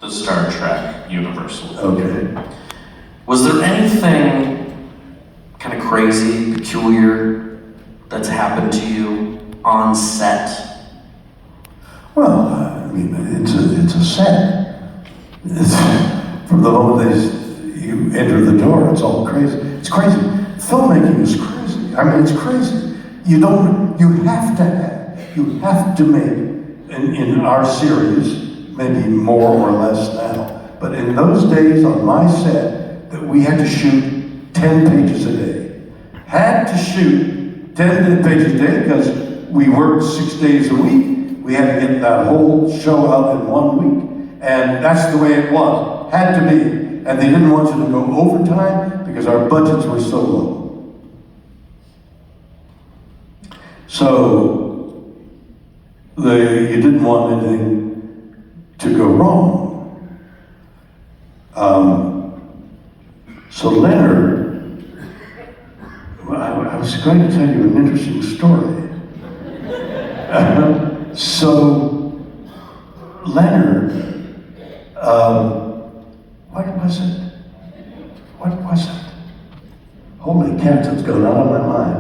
the Star Trek universe. Okay. Was there anything kind of crazy, peculiar that's happened to you on set? Well, I mean, it's a set. It's, from the moment you enter the door, it's all crazy. It's crazy. Filmmaking is crazy. I mean, it's crazy. You have to make, in our series, maybe more or less now, but in those days on my set, that we had to shoot 10 pages a day. Had to shoot 10 pages a day because we worked 6 days a week. We had to get that whole show out in 1 week. And that's the way it was. Had to be. And they didn't want you to go overtime because our budgets were so low. So, you didn't want anything to go wrong. So Leonard, I was going to tell you an interesting story. So Leonard, what was it? What was it? Holy cats, it's going out of my mind.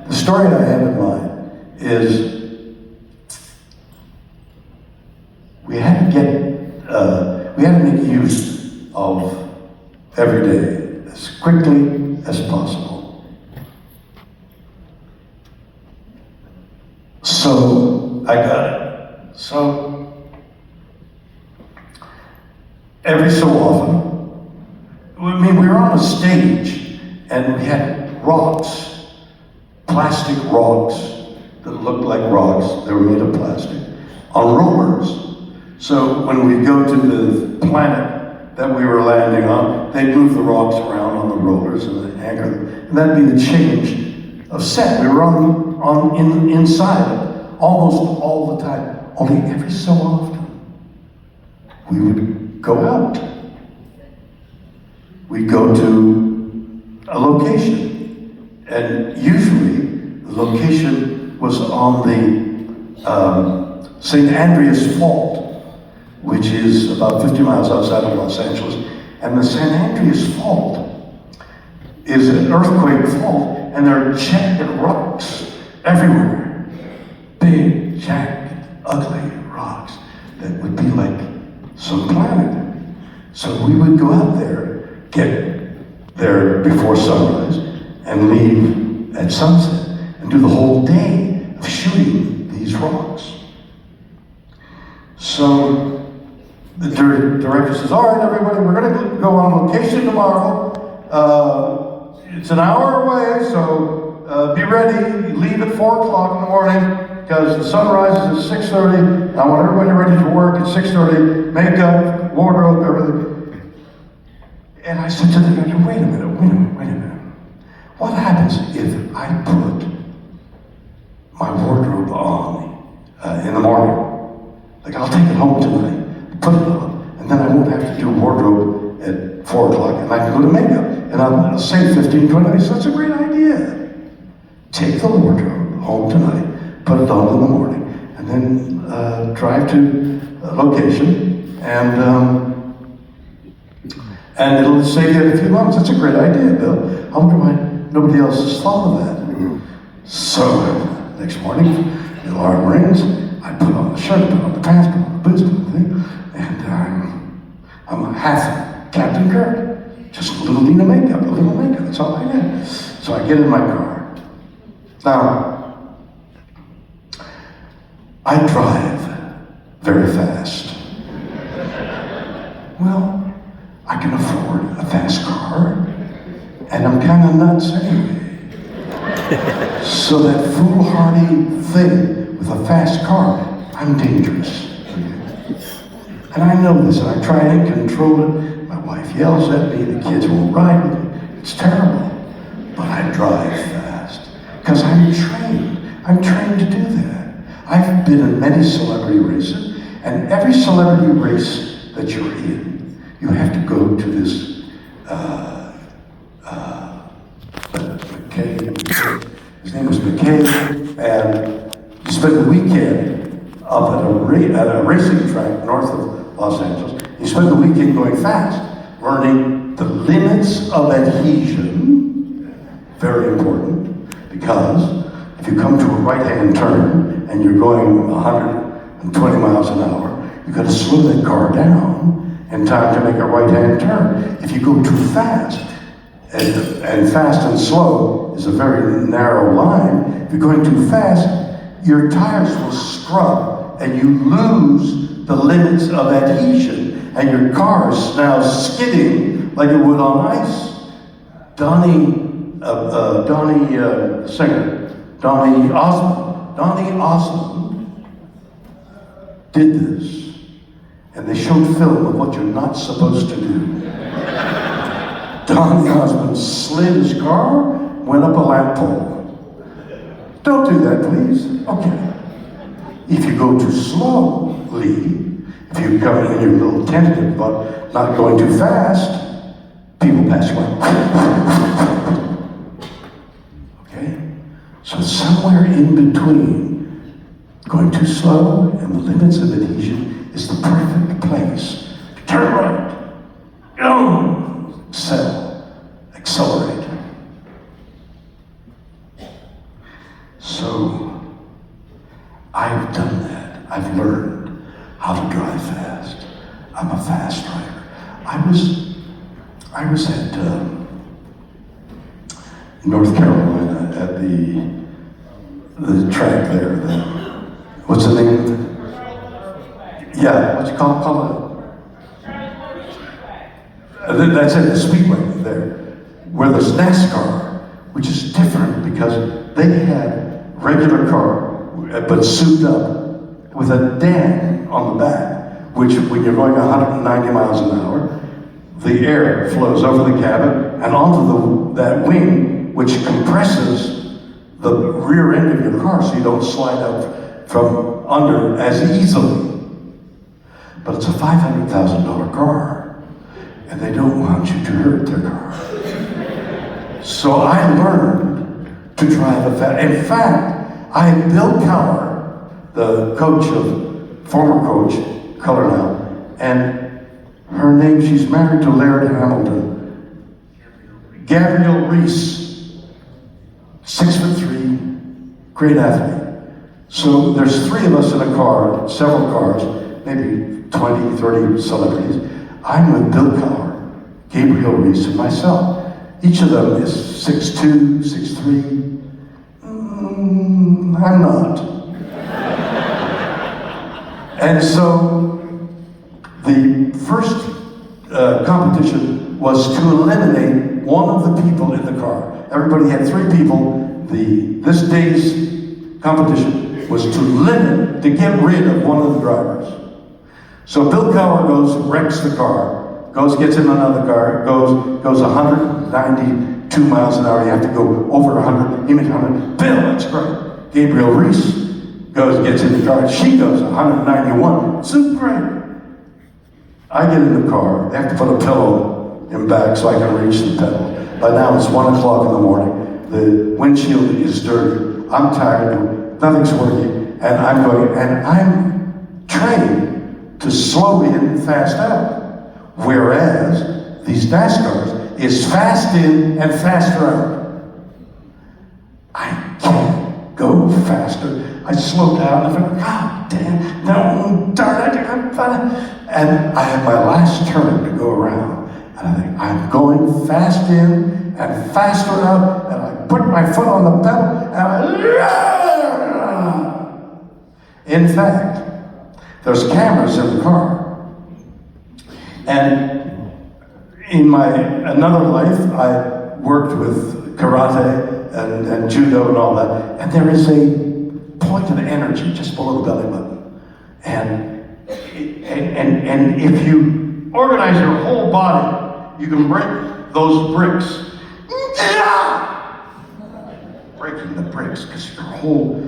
The story I have in mind is we had to make use of every day as quickly as possible. So I got it. So every so often, I mean, we were on a stage and we had rocks, plastic rocks that looked like rocks. They were made of plastic on rollers. So when we go to the planet that we were landing on, they'd move the rocks around on the rollers and they'd anchor them. And that'd be the change of set. We were inside almost all the time. Only every so often, we would go out. We'd go to a location. And usually, the location was on the St. Andreas Fault, which is about 50 miles outside of Los Angeles. And the San Andreas Fault is an earthquake fault, and there are jagged rocks everywhere. Big, jagged, ugly rocks that would be like some planet. So we would go out there, get there before sunrise, and leave at sunset, and do the whole day of shooting these rocks. So the director says, all right, everybody, we're going to go on location tomorrow. It's an hour away, so be ready. Leave at 4 o'clock in the morning because the sun rises at 6:30. I want everybody ready to work at 6:30. Makeup, wardrobe, everything. And I said to the director, wait a minute. What happens if I put my wardrobe on in the morning? Like, I'll take it home tonight, put it on, and then I won't have to do wardrobe at 4 o'clock, and I can go to makeup, and I'll save 15, 20 minutes. That's a great idea. Take the wardrobe home tonight, put it on in the morning, and then drive to a location, and it'll save you a few months. That's a great idea, Bill. I wonder why nobody else has thought of that. So, next morning, the alarm rings, I put on the shirt, put on the pants, put on the boots, put on the thing, and I'm a half Captain Kirk. Just a little makeup, that's all I did. So I get in my car. Now, I drive very fast. Well, I can afford a fast car, and I'm kind of nuts anyway. So that foolhardy thing with a fast car, I'm dangerous. And I know this, and I try and control it. My wife yells at me, the kids won't ride with me. It's terrible. But I drive fast, because I'm trained. I'm trained to do that. I've been in many celebrity races, and every celebrity race that you're in, you have to go to this McKay, his name was McKay, and you spend the weekend up at a racing track north of Los Angeles. You spend the weekend going fast, learning the limits of adhesion, very important, because if you come to a right-hand turn and you're going 120 miles an hour, you've got to slow that car down in time to make a right-hand turn. If you go too fast, and fast and slow is a very narrow line, if you're going too fast, your tires will scrub and you lose the limits of adhesion, and your car is now skidding like it would on ice. Donnie Osmond did this, and they showed film of what you're not supposed to do. Donnie Osmond slid his car, went up a lamp pole. Don't do that, please. Okay. If you go too slowly, if you come in you're a little tentative about not going too fast, people pass you by. Okay? So somewhere in between going too slow and the limits of adhesion is the perfect place to turn right, go, accelerate. So I've done that. I've learned how to drive fast. I'm a fast driver. I was at North Carolina at the track there. What's the name of it? Yeah, what's it called? That's at the Speedway there, where there's NASCAR, which is different because they had regular car, but souped up with a dam on the back, which when you're going 190 miles an hour, the air flows over the cabin and onto that wing, which compresses the rear end of your car so you don't slide out from under as easily. But it's a $500,000 car, and they don't want you to hurt their car. So I learned to drive a fast. In fact, I had Bill Cowher, the former coach, Color now, and her name, she's married to Laird Hamilton. Gabrielle Reese, 6'3", great athlete. So there's three of us in a car, several cars, maybe 20, 30 celebrities. I'm with Bill Cowher, Gabrielle Reese, and myself. Each of them is 6'2", 6'3". I'm not. And so the first competition was to eliminate one of the people in the car. Everybody had three people. This day's competition was to get rid of one of the drivers. So Bill Cowher goes, wrecks the car, gets in another car, goes 192 miles an hour. You have to go over 100. He makes 100. Bill, that's great. Gabrielle Reese gets in the car. She goes 191. Super great. I get in the car. They have to put a pillow in back so I can reach the pedal. By now it's 1 o'clock in the morning. The windshield is dirty. I'm tired. Nothing's working. And I'm going, and I'm trained to slow in, fast out. Whereas these NASCARs is fast in and faster out. I can't go faster. I slow down and I think, God damn, no, darn it, I'm fine. And I have my last turn to go around. And I think, I'm going fast in and faster out, and I put my foot on the pedal, and in fact, there's cameras in the car. And in another life, I worked with karate and judo and all that, and there is a point of energy just below the belly button. And if you organize your whole body, you can break those bricks. Breaking the bricks, because your whole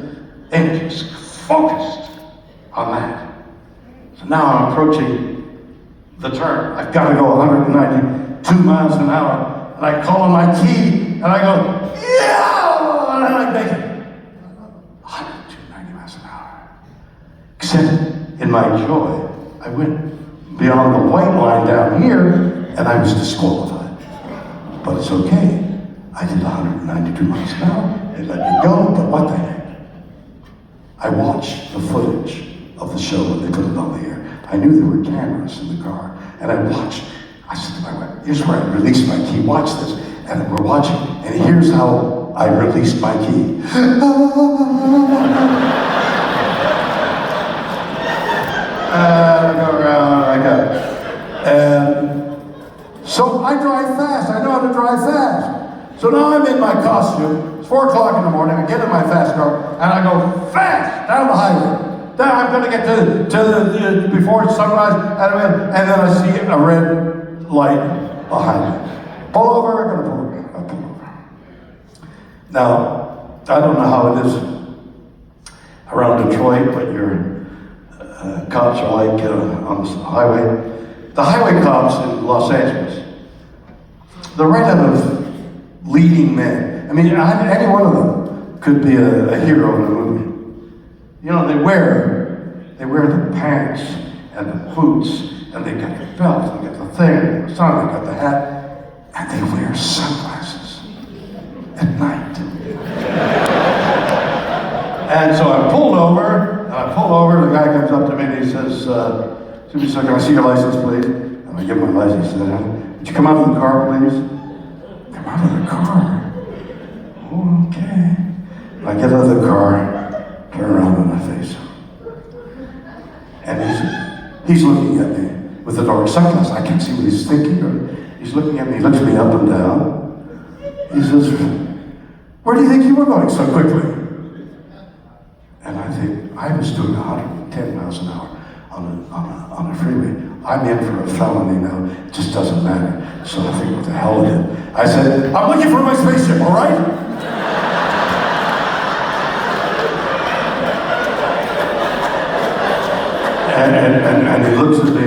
energy is focused on that. So now I'm approaching the turn. I've got to go 192 miles an hour, and I call on my key, and I go, yeah! And I make it 190 miles an hour. Except in my joy, I went beyond the white line down here, and I was disqualified. But it's okay. I did 192 miles an hour. They let me go, but what the heck? I watched the footage of the show when they put it on the air. I knew there were cameras in the car, and I watched. I said to my wife, here's where I released my key, watch this. And we're watching, and here's how I released my key. I go around, I go. And so I drive fast, I know how to drive fast. So now I'm in my costume, it's 4 o'clock in the morning, I get in my fast car, and I go fast down the highway. Then I'm gonna get to before sunrise, and then I see a red light behind me. Pull over, I'm gonna pull over, I pull over. Now, I don't know how it is around Detroit, but your cops are like on the highway. The highway cops in Los Angeles, they're right out of leading men. I mean, any one of them could be a hero in a movie. You know, they wear the pants and the boots, and they got the belt, they got the thing, the sun, they got the hat, and they wear sunglasses at night. And so I pulled over, the guy comes up to me and he says, "Excuse me, sir, can I see your license, please?" And I give him my license, and "Would you come out of the car, please?" Come out of the car? Okay. I get out of the car, turn around in my face. And he's looking at me with the dark sunglasses. I can't see what he's thinking. Or he's looking at me, he looks me up and down. He says, "Where do you think you were going so quickly?" And I think, I was doing 110 miles an hour on a freeway. I'm in for a felony now, it just doesn't matter. So I think, what the hell with it? I said, "I'm looking for my spaceship, all right?" And he looks at me,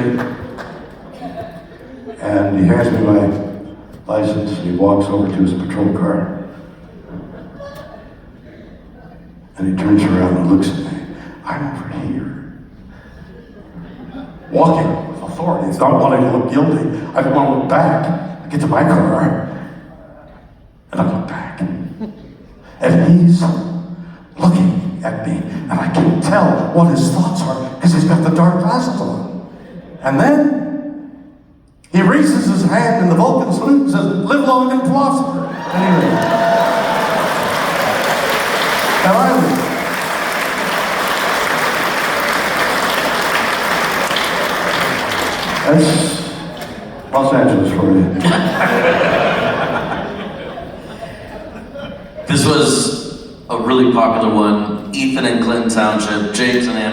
and he hands me my license, and he walks over to his patrol car. And he turns around and looks at me. I'm over here, walking with authority. It's not wanting to look guilty. I don't want to look back. I get to my car, and I look back. And he's looking at me, and I can tell what his thoughts are, because he's got the dark glasses on. And then he raises his hand in the Vulcan salute and says, "Live long and prosper." Anyway. Now I was. That's Los Angeles for you. This was a really popular one. Ethan in Clinton Township, James in Ann Arbor.